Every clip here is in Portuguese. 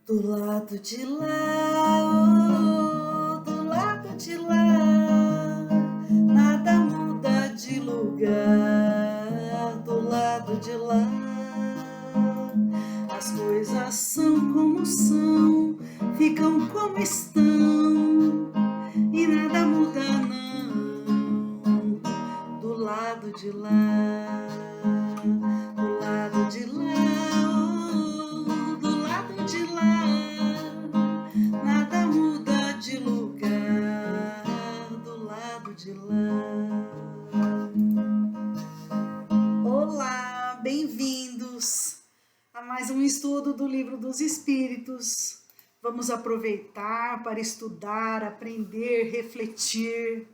Do lado de lá, oh, do lado de lá, nada muda de lugar. Do lado de lá, as coisas são como são, ficam como estão, e nada muda não. Do lado de lá, do lado de lá, oh, do lado de lá, nada muda de lugar. Do lado de lá. Olá, bem-vindos a mais um estudo do Livro dos Espíritos. Vamos aproveitar para estudar, aprender, refletir,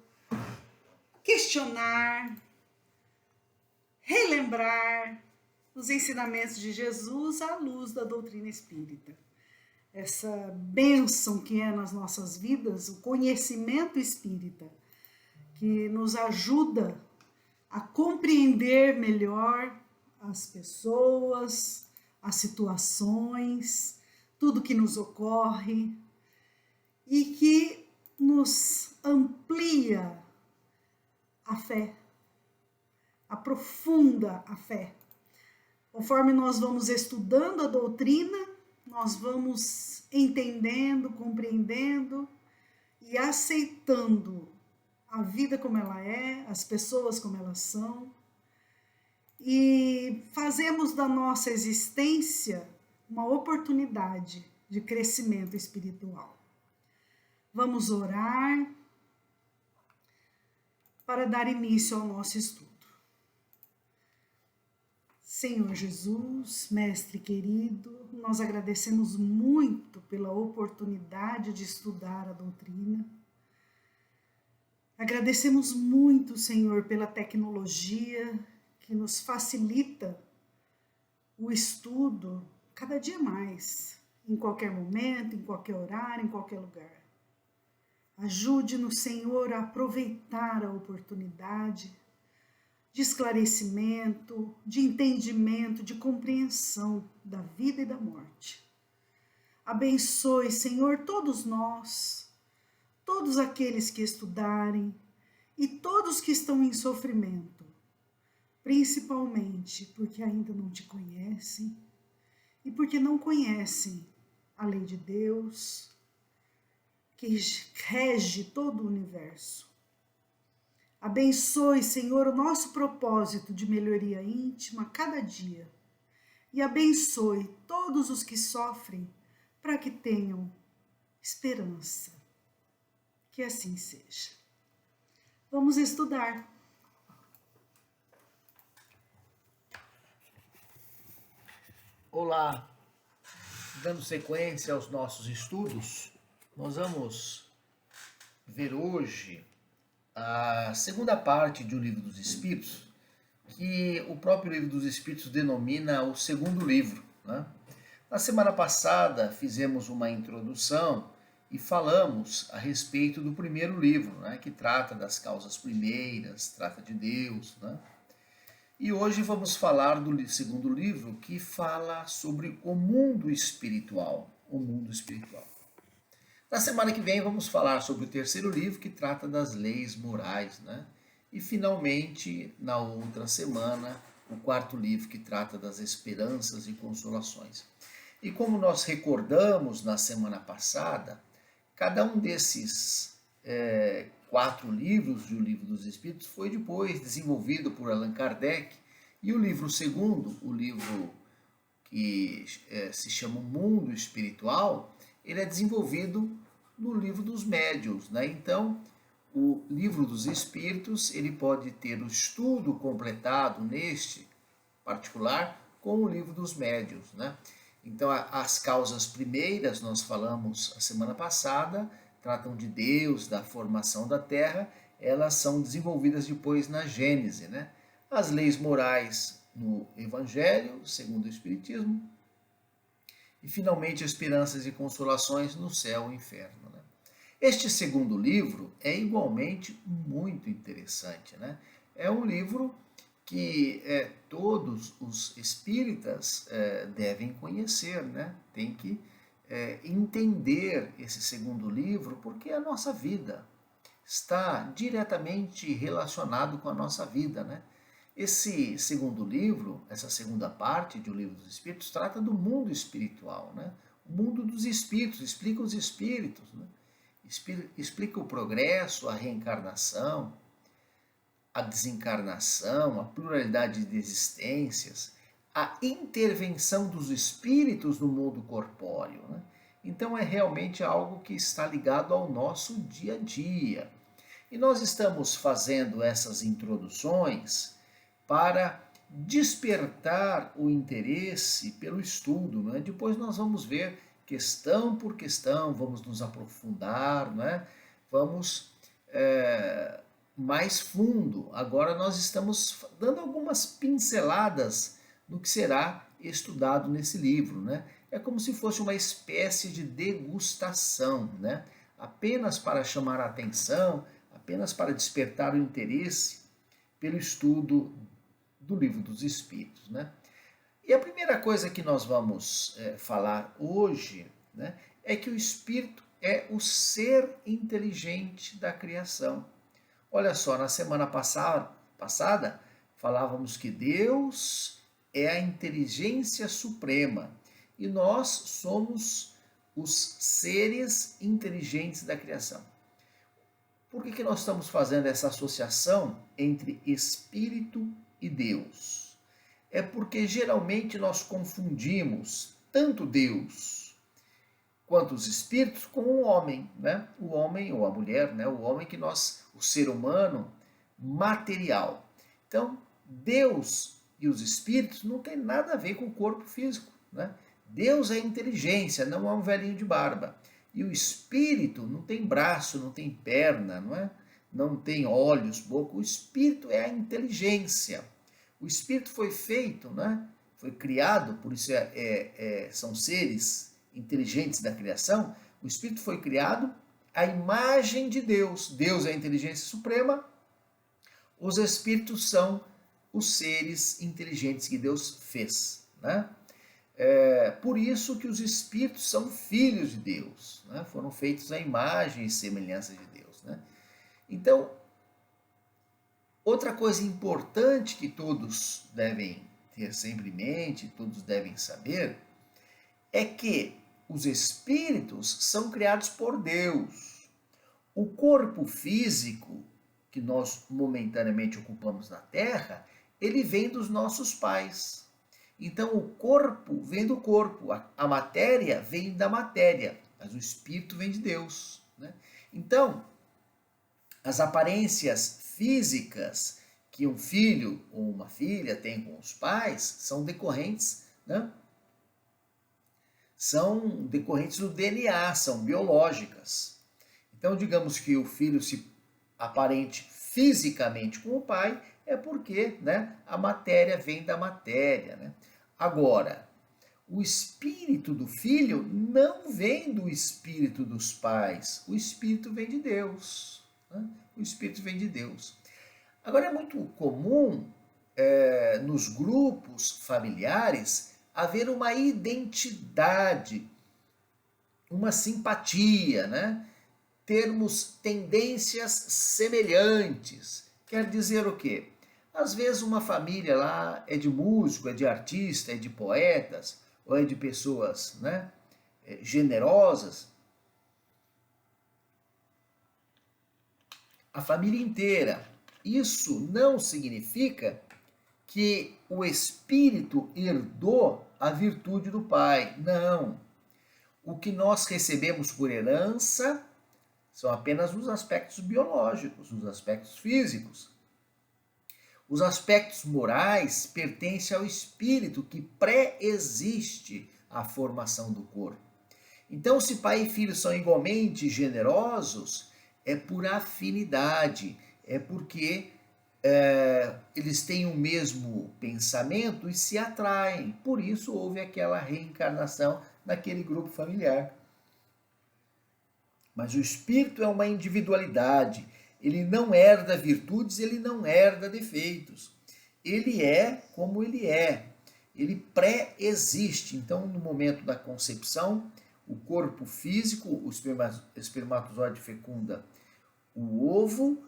questionar, relembrar os ensinamentos de Jesus à luz da doutrina espírita. Essa bênção que é nas nossas vidas, o conhecimento espírita, que nos ajuda a compreender melhor as pessoas, as situações, tudo que nos ocorre e que nos amplia a fé, aprofunda a fé. Conforme nós vamos estudando a doutrina, nós vamos entendendo, compreendendo e aceitando a vida como ela é, as pessoas como elas são, e fazemos da nossa existência uma oportunidade de crescimento espiritual. Vamos orar para dar início ao nosso estudo. Senhor Jesus, Mestre querido, nós agradecemos muito pela oportunidade de estudar a doutrina. Agradecemos muito, Senhor, pela tecnologia que nos facilita o estudo cada dia mais, em qualquer momento, em qualquer horário, em qualquer lugar. Ajude-nos, Senhor, a aproveitar a oportunidade de esclarecimento, de entendimento, de compreensão da vida e da morte. Abençoe, Senhor, todos nós, todos aqueles que estudarem e todos que estão em sofrimento, principalmente porque ainda não te conhecem e porque não conhecem a lei de Deus, que rege todo o universo. Abençoe, Senhor, o nosso propósito de melhoria íntima a cada dia. E abençoe todos os que sofrem para que tenham esperança. Que assim seja. Vamos estudar. Olá, dando sequência aos nossos estudos, nós vamos ver hoje a segunda parte de O Livro dos Espíritos, que o próprio Livro dos Espíritos denomina o segundo livro, né? Na semana passada fizemos uma introdução e falamos a respeito do primeiro livro, né, que trata das causas primeiras, trata de Deus, né? E hoje vamos falar do segundo livro, que fala sobre o mundo espiritual. O mundo espiritual. Na semana que vem vamos falar sobre o terceiro livro, que trata das leis morais, né? E finalmente, na outra semana, o quarto livro, que trata das esperanças e consolações. E como nós recordamos na semana passada, cada um desses quatro livros de O Livro dos Espíritos foi depois desenvolvido por Allan Kardec, e o livro segundo, o livro que se chama O Mundo Espiritual, ele é desenvolvido no Livro dos Médiuns, né? Então, o Livro dos Espíritos, ele pode ter o estudo completado neste particular com o Livro dos Médiuns, né? Então, as causas primeiras, nós falamos a semana passada, tratam de Deus, da formação da Terra, elas são desenvolvidas depois na Gênese, né? As leis morais no Evangelho, segundo o Espiritismo, e finalmente esperanças e consolações no céu e inferno, né? Este segundo livro é igualmente muito interessante, né? É um livro que todos os espíritas devem conhecer, né? Tem que entender esse segundo livro, porque a nossa vida está diretamente relacionado com a nossa vida, né? Esse segundo livro, essa segunda parte de O Livro dos Espíritos, trata do mundo espiritual, né? O mundo dos espíritos, explica os espíritos, né? Explica o progresso, a reencarnação, a desencarnação, a pluralidade de existências, a intervenção dos espíritos no mundo corpóreo, né? Então é realmente algo que está ligado ao nosso dia a dia. E nós estamos fazendo essas introduções para despertar o interesse pelo estudo, né? Depois nós vamos ver questão por questão, vamos nos aprofundar, né? Vamos mais fundo. Agora nós estamos dando algumas pinceladas no que será estudado nesse livro, né? É como se fosse uma espécie de degustação, né? Apenas para chamar a atenção, apenas para despertar o interesse pelo estudo do Livro dos Espíritos, né? E a primeira coisa que nós vamos falar hoje, né, é que o Espírito é o ser inteligente da criação. Olha só, na semana passada falávamos que Deus é a inteligência suprema e nós somos os seres inteligentes da criação. Por que nós estamos fazendo essa associação entre Espírito e Deus? É porque geralmente nós confundimos tanto Deus quanto os espíritos com o homem, né? O homem ou a mulher, né? O homem que nós, o ser humano material. Então, Deus e os espíritos não tem nada a ver com o corpo físico, né? Deus é inteligência, não é um velhinho de barba. E o espírito não tem braço, não tem perna, não é? Não tem olhos, boca. O espírito é a inteligência. O espírito foi feito, né? Foi criado, por isso são seres inteligentes da criação. O espírito foi criado à imagem de Deus. Deus é a inteligência suprema. Os espíritos são os seres inteligentes que Deus fez, né? Por isso que os espíritos são filhos de Deus, né? Foram feitos à imagem e semelhança de Deus, né? Então, outra coisa importante que todos devem ter sempre em mente, todos devem saber, é que os espíritos são criados por Deus. O corpo físico que nós momentaneamente ocupamos na Terra, ele vem dos nossos pais. Então o corpo vem do corpo, a matéria vem da matéria, mas o espírito vem de Deus, né? Então, as aparências físicas que um filho ou uma filha tem com os pais são decorrentes, né? São decorrentes do DNA, são biológicas. Então, digamos que o filho se aparente fisicamente com o pai, é porque, né, a matéria vem da matéria, né? Agora, o espírito do filho não vem do espírito dos pais, o espírito vem de Deus, né? O espírito vem de Deus. Agora, é muito comum nos grupos familiares haver uma identidade, uma simpatia, né? Termos tendências semelhantes. Quer dizer o quê? Às vezes uma família lá é de músico, é de artista, é de poetas, ou é de pessoas, né, generosas. A família inteira. Isso não significa que o espírito herdou a virtude do pai. Não. O que nós recebemos por herança são apenas os aspectos biológicos, os aspectos físicos. Os aspectos morais pertencem ao espírito que pré-existe à formação do corpo. Então, se pai e filho são igualmente generosos, é por afinidade, é porque eles têm o mesmo pensamento e se atraem. Por isso houve aquela reencarnação naquele grupo familiar. Mas o espírito é uma individualidade. Ele não herda virtudes, ele não herda defeitos. Ele é como ele é. Ele pré-existe. Então, no momento da concepção, o corpo físico, o espermatozoide fecunda o ovo,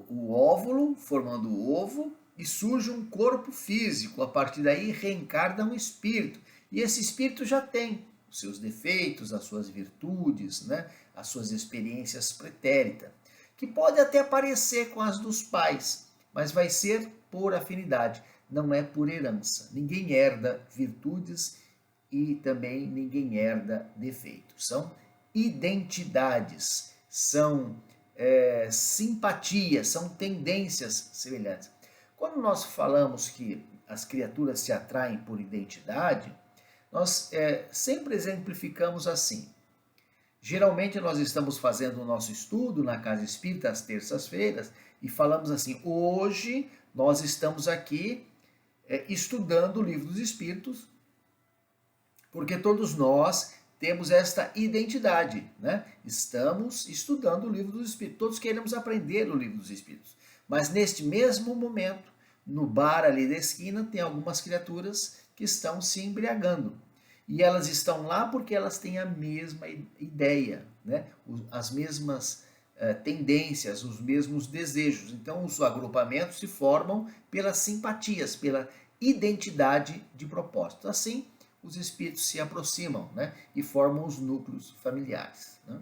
o óvulo, formando o ovo, e surge um corpo físico. A partir daí reencarna um espírito. E esse espírito já tem os seus defeitos, as suas virtudes, né? As suas experiências pretéritas, que pode até parecer com as dos pais, mas vai ser por afinidade, não é por herança. Ninguém herda virtudes e também ninguém herda defeitos. São identidades, são simpatias, são tendências semelhantes. Quando nós falamos que as criaturas se atraem por identidade, nós sempre exemplificamos assim. Geralmente nós estamos fazendo o nosso estudo na Casa Espírita às terças-feiras e falamos assim: hoje nós estamos aqui estudando o Livro dos Espíritos, porque todos nós temos esta identidade, né? Estamos estudando o Livro dos Espíritos, todos queremos aprender o Livro dos Espíritos. Mas neste mesmo momento, no bar ali da esquina, tem algumas criaturas que estão se embriagando. E elas estão lá porque elas têm a mesma ideia, né? As mesmas tendências, os mesmos desejos. Então os agrupamentos se formam pelas simpatias, pela identidade de propósito. Assim, os espíritos se aproximam, né? E formam os núcleos familiares, né?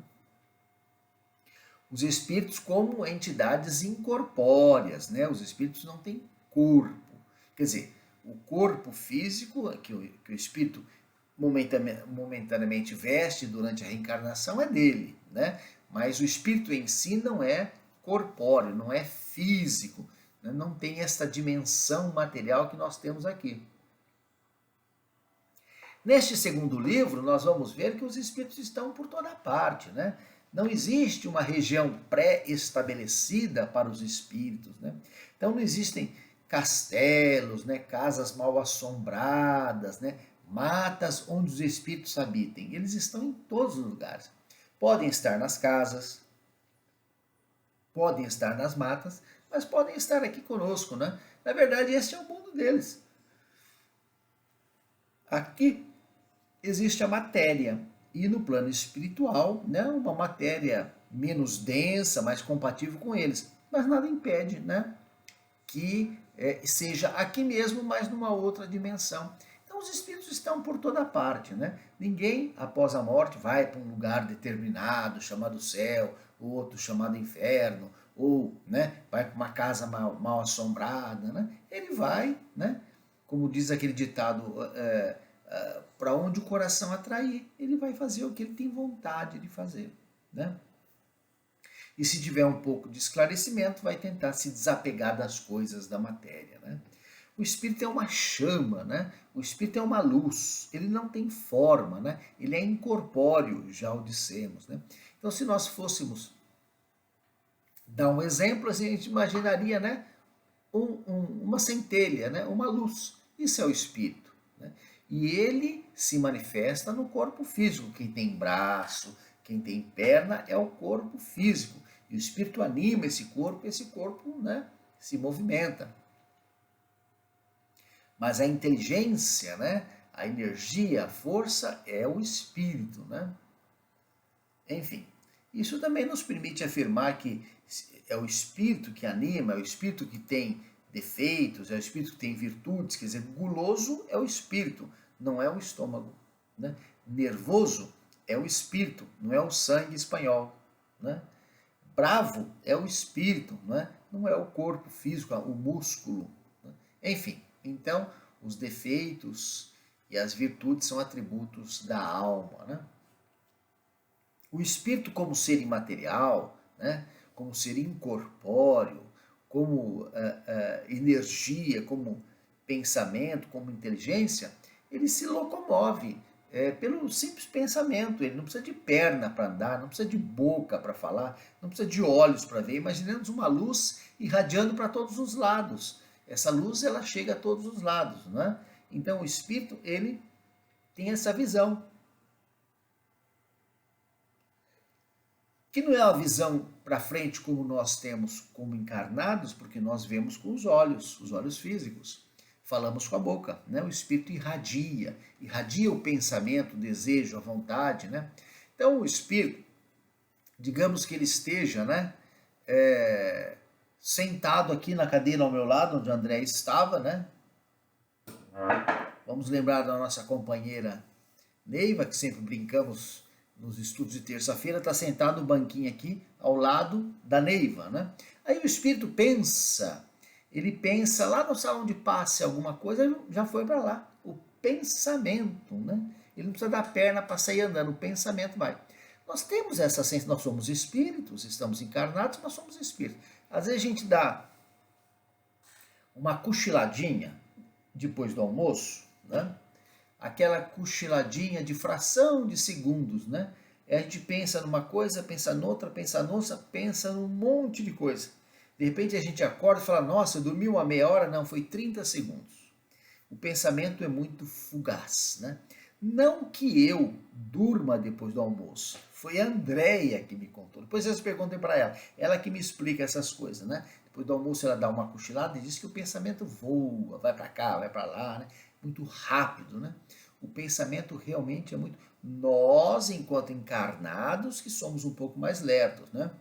Os espíritos como entidades incorpóreas, né? Os espíritos não têm corpo. Quer dizer, o corpo físico que o espírito momentaneamente veste durante a reencarnação é dele, né? Mas o espírito em si não é corpóreo, não é físico, né? Não tem esta dimensão material que nós temos aqui. Neste segundo livro, nós vamos ver que os espíritos estão por toda parte, né? Não existe uma região pré-estabelecida para os espíritos, né? Então não existem castelos, né? Casas mal assombradas, né? Matas onde os espíritos habitem. Eles estão em todos os lugares. Podem estar nas casas, podem estar nas matas, mas podem estar aqui conosco, né? Na verdade, esse é o mundo deles. Aqui existe a matéria, e no plano espiritual, né, uma matéria menos densa, mais compatível com eles. Mas nada impede, né, que seja aqui mesmo, mas numa outra dimensão. Então os espíritos estão por toda parte, né? Ninguém, após a morte, vai para um lugar determinado, chamado céu, outro chamado inferno, ou, né, vai para uma casa mal assombrada, né? Ele vai, né, como diz aquele ditado, para onde o coração atrair, ele vai fazer o que ele tem vontade de fazer, né? E se tiver um pouco de esclarecimento, vai tentar se desapegar das coisas da matéria, né? O espírito é uma chama, né? O espírito é uma luz, ele não tem forma, né? Ele é incorpóreo, já o dissemos, né? Então, se nós fôssemos dar um exemplo, assim, a gente imaginaria, né, uma centelha, né, uma luz. Isso é o espírito, né? E ele se manifesta no corpo físico. Quem tem braço, quem tem perna é o corpo físico. E o espírito anima esse corpo, né, se movimenta. Mas a inteligência, né, a energia, a força é o espírito, né? Enfim, isso também nos permite afirmar que é o espírito que anima, é o espírito que tem defeitos, é o espírito que tem virtudes. Quer dizer, guloso é o espírito, não é o estômago, né? Nervoso é o espírito, não é o sangue espanhol, né? Bravo é o espírito, não é o corpo físico, o músculo, né? Enfim, então os defeitos e as virtudes são atributos da alma, né? O espírito como ser imaterial, né? Como ser incorpóreo, como energia, como pensamento, como inteligência, ele se locomove pelo simples pensamento. Ele não precisa de perna para andar, não precisa de boca para falar, não precisa de olhos para ver. Imaginemos uma luz irradiando para todos os lados. Essa luz, ela chega a todos os lados, né? Então o espírito, ele tem essa visão, que não é uma visão para frente como nós temos como encarnados, porque nós vemos com os olhos físicos. falamos com a boca, né? O espírito irradia o pensamento, o desejo, a vontade, né? Então o espírito, digamos que ele esteja, né, sentado aqui na cadeira ao meu lado, onde o André estava, né? Vamos lembrar da nossa companheira Neiva, que sempre brincamos nos estudos de terça-feira, está sentado no banquinho aqui ao lado da Neiva, né? Aí o espírito pensa, ele pensa lá no salão de passe alguma coisa, já foi para lá. O pensamento, né? Ele não precisa dar perna para sair andando, o pensamento vai. Nós temos essa sensação, nós somos espíritos, estamos encarnados, mas somos espíritos. Às vezes a gente dá uma cochiladinha depois do almoço, né? Aquela cochiladinha de fração de segundos, né? A gente pensa numa coisa, pensa noutra, pensa num monte de coisa. De repente a gente acorda e fala, nossa, eu dormi uma meia hora, não, foi 30 segundos. O pensamento é muito fugaz, né? Não que eu durma depois do almoço, foi a Andréia que me contou. Depois vocês perguntem para ela que me explica essas coisas, né? Depois do almoço ela dá uma cochilada e diz que o pensamento voa, vai para cá, vai para lá, né? Muito rápido, né? O pensamento realmente é muito... Nós, enquanto encarnados, que somos um pouco mais lerdos, né?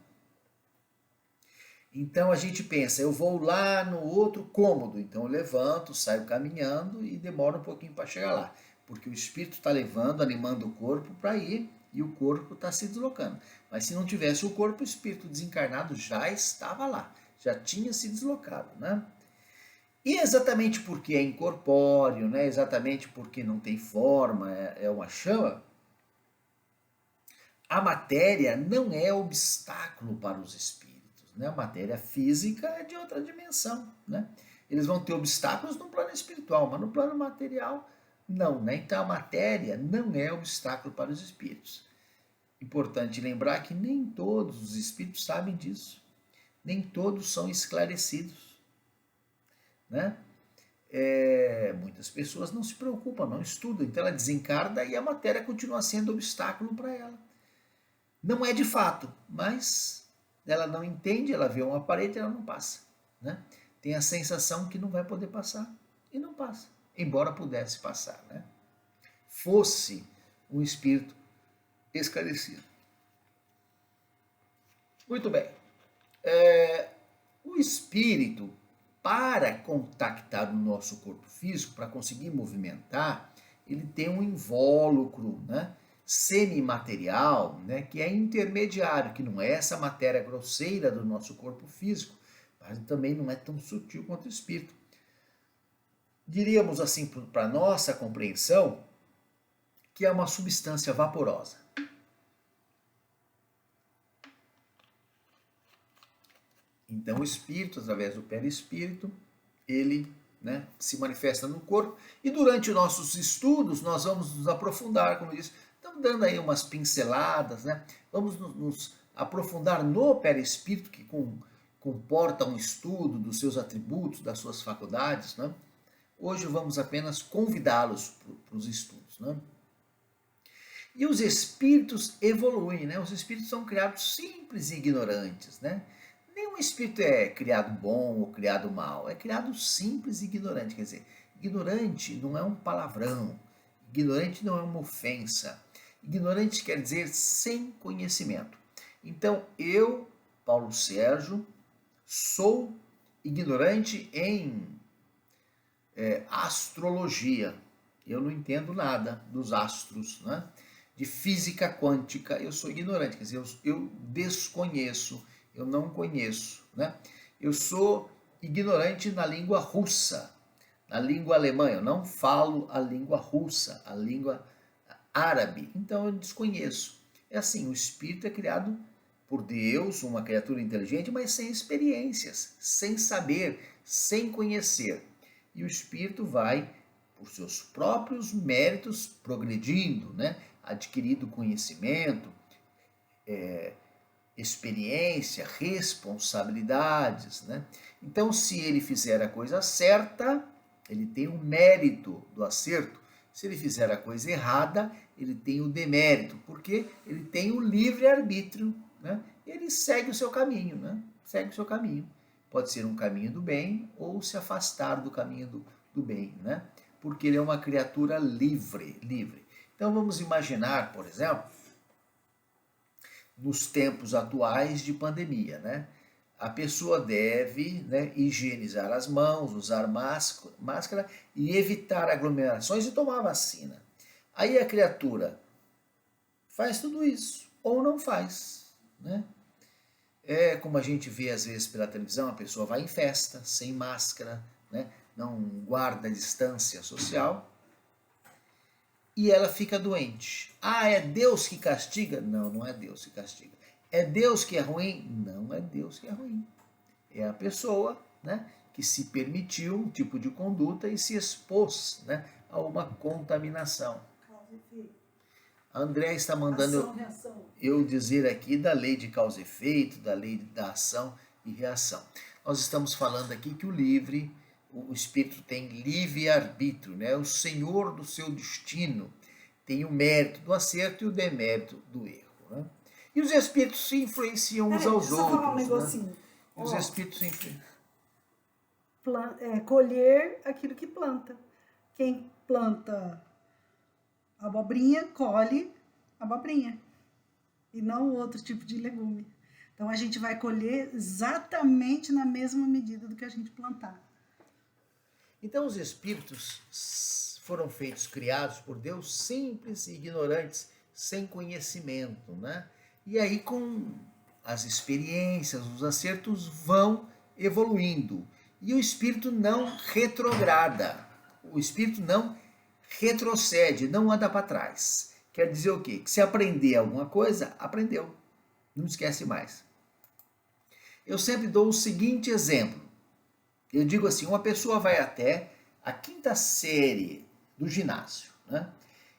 Então a gente pensa, eu vou lá no outro cômodo, então eu levanto, saio caminhando e demora um pouquinho para chegar lá, porque o espírito está levando, animando o corpo para ir e o corpo está se deslocando. Mas se não tivesse o corpo, o espírito desencarnado já estava lá, já tinha se deslocado, né? E exatamente porque é incorpóreo, né? Exatamente porque não tem forma, é uma chama, a matéria não é obstáculo para os espíritos. Né? A matéria física é de outra dimensão. Né? Eles vão ter obstáculos no plano espiritual, mas no plano material não. Né? Então a matéria não é obstáculo para os espíritos. Importante lembrar que nem todos os espíritos sabem disso. Nem todos são esclarecidos. Né? Muitas pessoas não se preocupam, não estudam, então ela desencarna e a matéria continua sendo obstáculo para ela. Não é de fato, mas ela não entende, ela vê uma parede e ela não passa. Né? Tem a sensação que não vai poder passar e não passa, embora pudesse passar. Né? Fosse um espírito esclarecido. Muito bem. O espírito, para contactar o nosso corpo físico, para conseguir movimentar, ele tem um invólucro, né? Semimaterial, né, que é intermediário, que não é essa matéria grosseira do nosso corpo físico, mas também não é tão sutil quanto o espírito. Diríamos assim, para nossa compreensão, que é uma substância vaporosa. Então o espírito, através do perispírito, ele, né, se manifesta no corpo, e durante os nossos estudos nós vamos nos aprofundar, como eu disse, estamos dando aí umas pinceladas, né? Vamos nos aprofundar no perispírito, que comporta um estudo dos seus atributos, das suas faculdades, né? Hoje vamos apenas convidá-los para os estudos, né? E os espíritos evoluem, né? Os espíritos são criados simples e ignorantes, né? Nenhum espírito é criado bom ou criado mal, é criado simples e ignorante. Quer dizer, ignorante não é um palavrão, ignorante não é uma ofensa. Ignorante quer dizer sem conhecimento. Então, eu, Paulo Sérgio, sou ignorante em astrologia. Eu não entendo nada dos astros, né? De física quântica, eu sou ignorante, quer dizer, eu desconheço, eu não conheço, né? Eu sou ignorante na língua russa, na língua alemã, eu não falo a língua russa, a língua árabe, então eu desconheço. É assim, o espírito é criado por Deus, uma criatura inteligente, mas sem experiências, sem saber, sem conhecer. E o espírito vai, por seus próprios méritos, progredindo, né? Adquirindo conhecimento, experiência, responsabilidades, né? Então, se ele fizer a coisa certa, ele tem o mérito do acerto. Se ele fizer a coisa errada, ele tem o demérito, porque ele tem o livre-arbítrio, né? Ele segue o seu caminho, né? Segue o seu caminho. Pode ser um caminho do bem ou se afastar do caminho do bem, né? Porque ele é uma criatura livre, livre. Então vamos imaginar, por exemplo, nos tempos atuais de pandemia, né? A pessoa deve, né, higienizar as mãos, usar máscara e evitar aglomerações e tomar vacina. Aí a criatura faz tudo isso ou não faz, né? É como a gente vê às vezes pela televisão, a pessoa vai em festa sem máscara, né? Não guarda a distância social e ela fica doente. Ah, é Deus que castiga? Não, não é Deus que castiga. É Deus que é ruim? Não é Deus que é ruim. É a pessoa, né, que se permitiu um tipo de conduta e se expôs, né, a uma contaminação. A André está mandando eu dizer aqui da lei de causa e efeito, da lei da ação e reação. Nós estamos falando aqui que o espírito tem livre-arbítrio, né? O senhor do seu destino, tem o mérito do acerto e o demérito do erro. Né? E os espíritos se influenciam uns aos outros. Falar um negocinho. Né? Os espíritos se influenciam. Colher aquilo que planta. Quem planta abobrinha, colhe abobrinha. E não outro tipo de legume. Então a gente vai colher exatamente na mesma medida do que a gente plantar. Então os espíritos foram feitos, criados por Deus, simples e ignorantes, sem conhecimento, né? E aí com as experiências, os acertos vão evoluindo. E o espírito não retrograda. O espírito não retrocede, não anda para trás. Quer dizer o quê? Que se aprender alguma coisa, aprendeu. Não esquece mais. Eu sempre dou o seguinte exemplo. Eu digo assim, uma pessoa vai até a 5ª série do ginásio, né?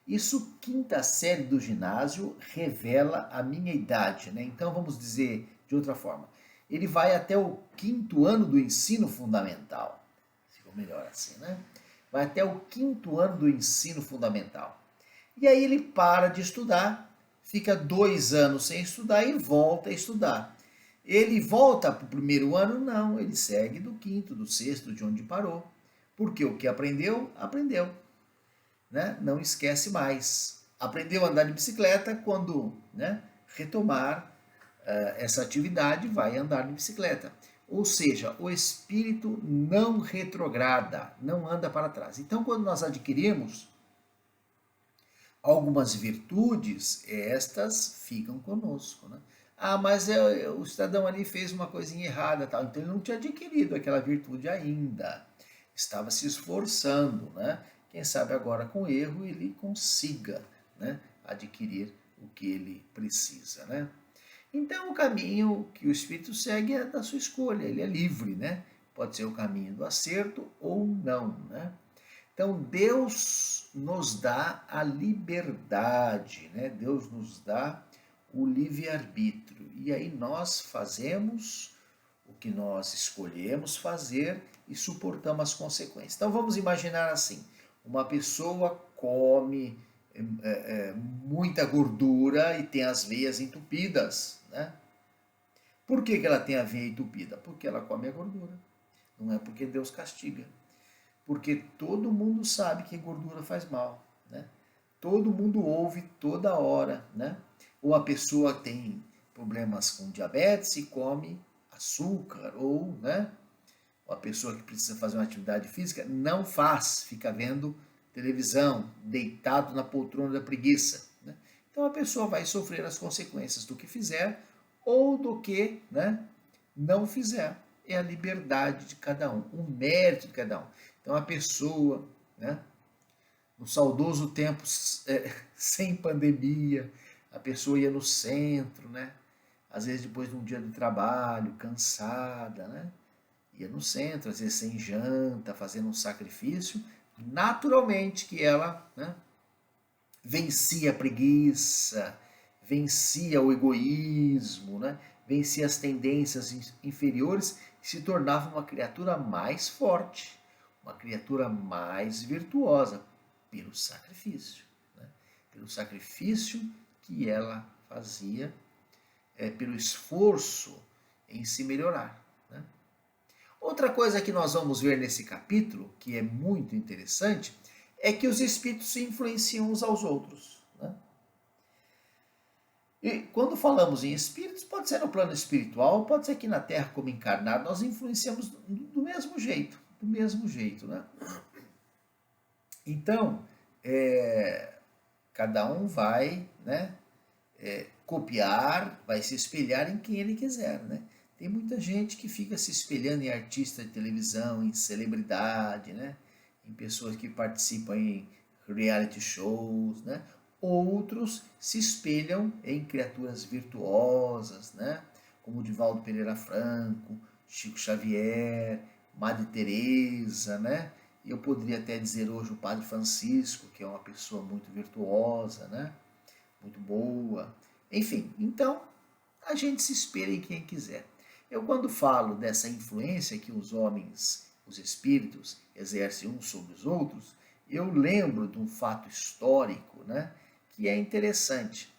Isso, 5ª série do ginásio, revela a minha idade, né? Então vamos dizer de outra forma. Ele vai até o 5º ano do ensino fundamental. Ficou melhor assim, né? Vai até o 5º ano do ensino fundamental. E aí ele para de estudar, fica 2 anos sem estudar e volta a estudar. Ele volta para o 1º ano? Não, ele segue do 5º, do 6º, de onde parou. Porque o que aprendeu, aprendeu. Né? Não esquece mais. Aprendeu a andar de bicicleta, quando, né, retomar essa atividade, vai andar de bicicleta. Ou seja, o espírito não retrograda, não anda para trás. Então, quando nós adquirimos algumas virtudes, estas ficam conosco. Né? Ah, mas o cidadão ali fez uma coisinha errada, tal. Então ele não tinha adquirido aquela virtude ainda. Estava se esforçando, né? Quem sabe agora com erro ele consiga, né, adquirir o que ele precisa, né? Então o caminho que o espírito segue é da sua escolha, ele é livre, né? Pode ser o caminho do acerto ou não, né? Então Deus nos dá a liberdade, né? Deus nos dá o livre-arbítrio. E aí nós fazemos o que nós escolhemos fazer e suportamos as consequências. Então vamos imaginar assim, uma pessoa come muita gordura e tem as veias entupidas, né? Por que ela tem a veia entupida? Porque ela come a gordura. Não é porque Deus castiga. Porque todo mundo sabe que gordura faz mal, né? Todo mundo ouve toda hora, né? Ou a pessoa tem problemas com diabetes e come açúcar, ou, né, a pessoa que precisa fazer uma atividade física não faz, fica vendo televisão, deitado na poltrona da preguiça. Né? Então a pessoa vai sofrer as consequências do que fizer ou do que, né, não fizer. É a liberdade de cada um, o mérito de cada um. Então a pessoa, né, no saudoso tempo sem pandemia, a pessoa ia no centro, né? Às vezes depois de um dia de trabalho, cansada, né? Ia no centro, às vezes sem janta, fazendo um sacrifício, naturalmente que ela, né, vencia a preguiça, vencia o egoísmo, né, vencia as tendências inferiores e se tornava uma criatura mais forte, uma criatura mais virtuosa, pelo sacrifício. Né, pelo sacrifício que ela fazia, pelo esforço em se melhorar. Né. Outra coisa que nós vamos ver nesse capítulo, que é muito interessante, é que os espíritos se influenciam uns aos outros, né? E quando falamos em espíritos, pode ser no plano espiritual, pode ser aqui na Terra como encarnado, nós influenciamos do mesmo jeito, né? Então, cada um vai, né, copiar, vai se espelhar em quem ele quiser, né? Tem muita gente que fica se espelhando em artista de televisão, em celebridade, né? Em pessoas que participam em reality shows, né? Outros se espelham em criaturas virtuosas, né? Como Divaldo Pereira Franco, Chico Xavier, Madre Teresa, né? E eu poderia até dizer hoje o Padre Francisco, que é uma pessoa muito virtuosa, né? Muito boa. Enfim, então a gente se espelha em quem quiser. Eu, quando falo dessa influência que os homens, os espíritos, exercem uns sobre os outros, eu lembro de um fato histórico, né, que é interessante.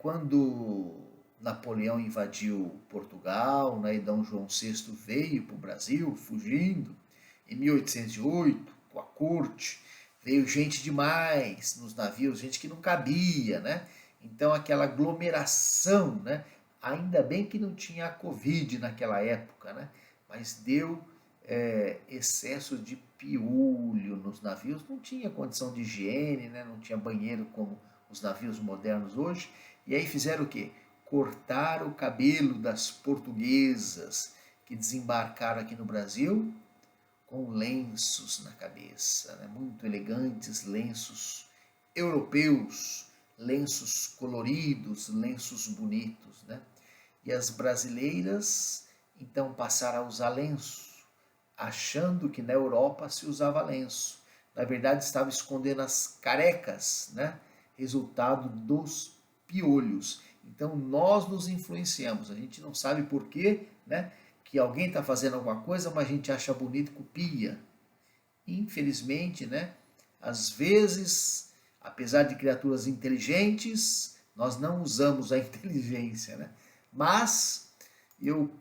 Quando Napoleão invadiu Portugal, né, e Dom João VI veio para o Brasil, fugindo, em 1808, com a corte, veio gente demais nos navios, gente que não cabia, né? Então aquela aglomeração, né? Ainda bem que não tinha a Covid naquela época, né? Mas deu excesso de piolho nos navios, não tinha condição de higiene, né? Não tinha banheiro como os navios modernos hoje. E aí fizeram o quê? Cortaram o cabelo das portuguesas que desembarcaram aqui no Brasil com lenços na cabeça, né? Muito elegantes, lenços europeus, lenços coloridos, lenços bonitos, né? E as brasileiras então passaram a usar lenço, achando que na Europa se usava lenço. Na verdade, estava escondendo as carecas, né? Resultado dos piolhos. Então nós nos influenciamos, a gente não sabe por quê, né? Que alguém está fazendo alguma coisa, mas a gente acha bonito e copia. Infelizmente, né? Às vezes, apesar de criaturas inteligentes, nós não usamos a inteligência, né? Mas eu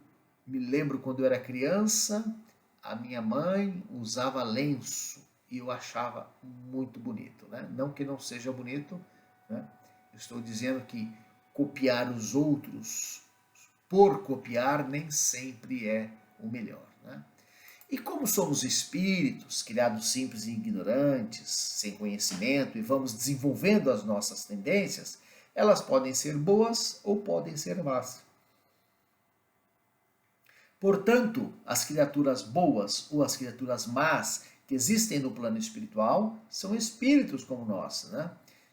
me lembro quando eu era criança, a minha mãe usava lenço e eu achava muito bonito, né? Não que não seja bonito, né? Eu estou dizendo que copiar os outros por copiar nem sempre é o melhor, né? E como somos espíritos, criados simples e ignorantes, sem conhecimento, e vamos desenvolvendo as nossas tendências, elas podem ser boas ou podem ser más. Portanto, as criaturas boas ou as criaturas más que existem no plano espiritual são espíritos como nós, né?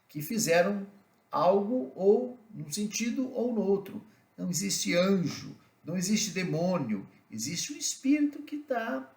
Que fizeram algo ou num sentido ou no outro. Não existe anjo, não existe demônio, existe um espírito que está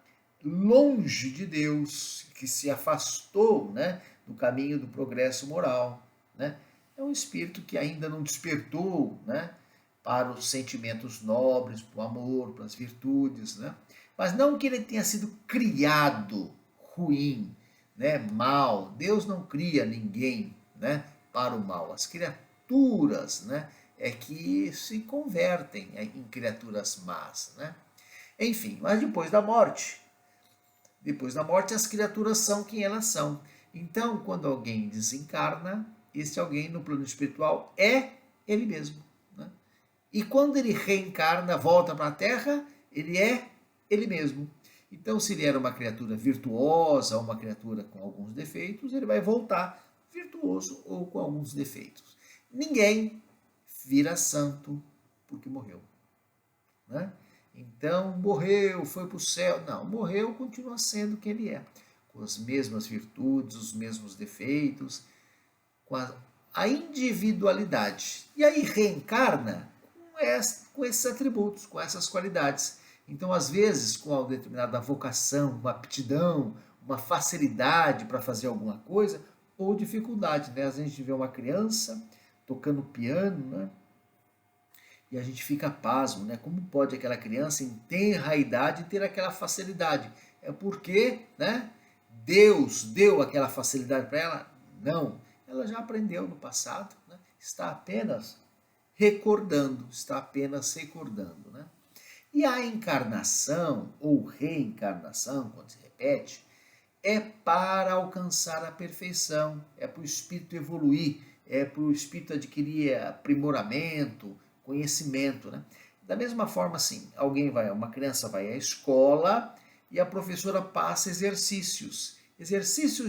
longe de Deus, que se afastou, né, do caminho do progresso moral, né? É um espírito que ainda não despertou, né, para os sentimentos nobres, para o amor, para as virtudes, né? Mas não que ele tenha sido criado ruim, né, mal. Deus não cria ninguém, né, para o mal. As criaturas, né, é que se convertem em criaturas más, né? Enfim, mas depois da morte as criaturas são quem elas são. Então, quando alguém desencarna, esse alguém no plano espiritual é ele mesmo, né? E quando ele reencarna, volta para a Terra, ele é ele mesmo. Então, se ele era uma criatura virtuosa, uma criatura com alguns defeitos, ele vai voltar virtuoso ou com alguns defeitos. Ninguém vira santo porque morreu, né? Então, morreu, foi para o céu. Não, morreu, continua sendo quem ele é, com as mesmas virtudes, os mesmos defeitos, com a individualidade. E aí reencarna com esses atributos, com essas qualidades. Então, às vezes, com uma determinada vocação, uma aptidão, uma facilidade para fazer alguma coisa, ou dificuldade, né? Às vezes a gente vê uma criança tocando piano, né? E a gente fica pasmo, né? Como pode aquela criança em tenra idade ter aquela facilidade? É porque, né, Deus deu aquela facilidade para ela? Não. Ela já aprendeu no passado, né? Está apenas recordando, né? E a encarnação ou reencarnação, quando se repete, é para alcançar a perfeição, é para o espírito evoluir, é para o espírito adquirir aprimoramento, conhecimento, né? Da mesma forma, assim, uma criança vai à escola e a professora passa exercícios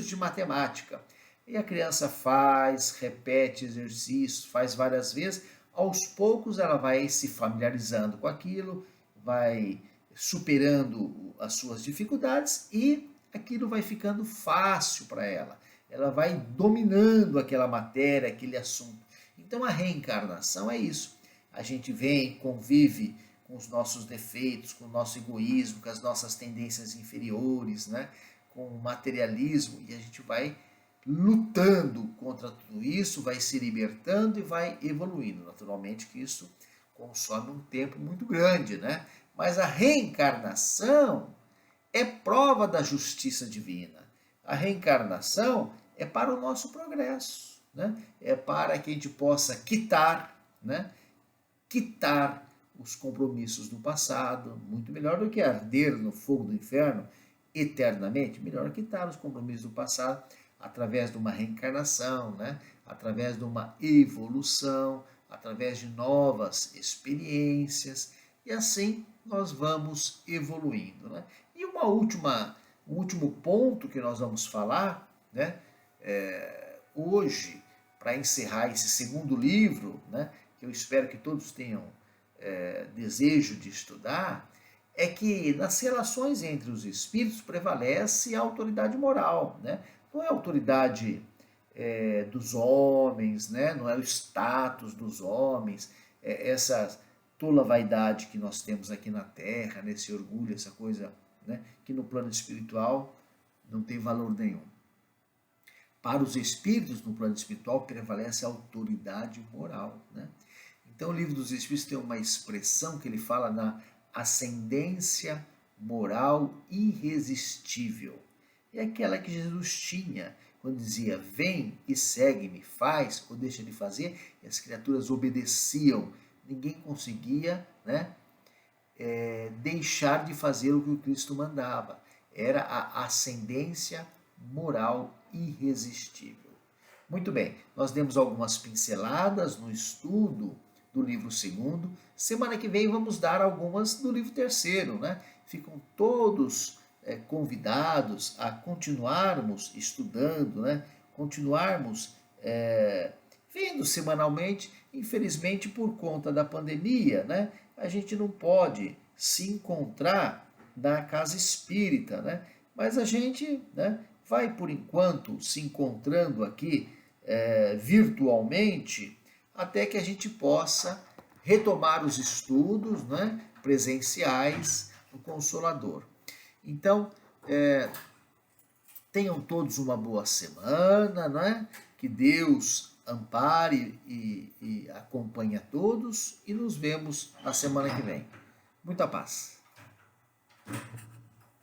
de matemática. E a criança faz, repete exercícios, faz várias vezes. Aos poucos ela vai se familiarizando com aquilo, vai superando as suas dificuldades e aquilo vai ficando fácil para ela. Ela vai dominando aquela matéria, aquele assunto. Então a reencarnação é isso. A gente vem, convive com os nossos defeitos, com o nosso egoísmo, com as nossas tendências inferiores, né? Com o materialismo, e a gente vai lutando contra tudo isso, vai se libertando e vai evoluindo. Naturalmente que isso consome um tempo muito grande, né? Mas a reencarnação é prova da justiça divina. A reencarnação é para o nosso progresso, né? É para que a gente possa quitar, né? Quitar os compromissos do passado, muito melhor do que arder no fogo do inferno eternamente, melhor quitar os compromissos do passado através de uma reencarnação, né? Através de uma evolução, através de novas experiências, e assim nós vamos evoluindo, né? E um último ponto que nós vamos falar, né? Hoje, para encerrar esse segundo livro, né? Que eu espero que todos tenham desejo de estudar, é que nas relações entre os espíritos prevalece a autoridade moral, né? Não é a autoridade dos homens, né? Não é o status dos homens, essa tola vaidade que nós temos aqui na Terra, nesse orgulho, essa coisa, né? Que no plano espiritual não tem valor nenhum. Para os espíritos, no plano espiritual, prevalece a autoridade moral, né? Então o Livro dos Espíritos tem uma expressão que ele fala na ascendência moral irresistível. É aquela que Jesus tinha quando dizia: vem e segue-me, faz ou deixa de fazer, e as criaturas obedeciam. Ninguém conseguia, né, deixar de fazer o que o Cristo mandava. Era a ascendência moral irresistível. Muito bem, nós demos algumas pinceladas no estudo do livro 2º. Semana que vem vamos dar algumas do livro 3º, né? Ficam todos convidados a continuarmos estudando, né? Continuarmos vendo semanalmente. Infelizmente, por conta da pandemia, né? A gente não pode se encontrar na casa espírita, né? Mas a gente, né, vai, por enquanto, se encontrando aqui virtualmente, até que a gente possa retomar os estudos, né, presenciais do Consolador. Então, tenham todos uma boa semana, né? Que Deus ampare e acompanhe a todos, e nos vemos na semana que vem. Muita paz.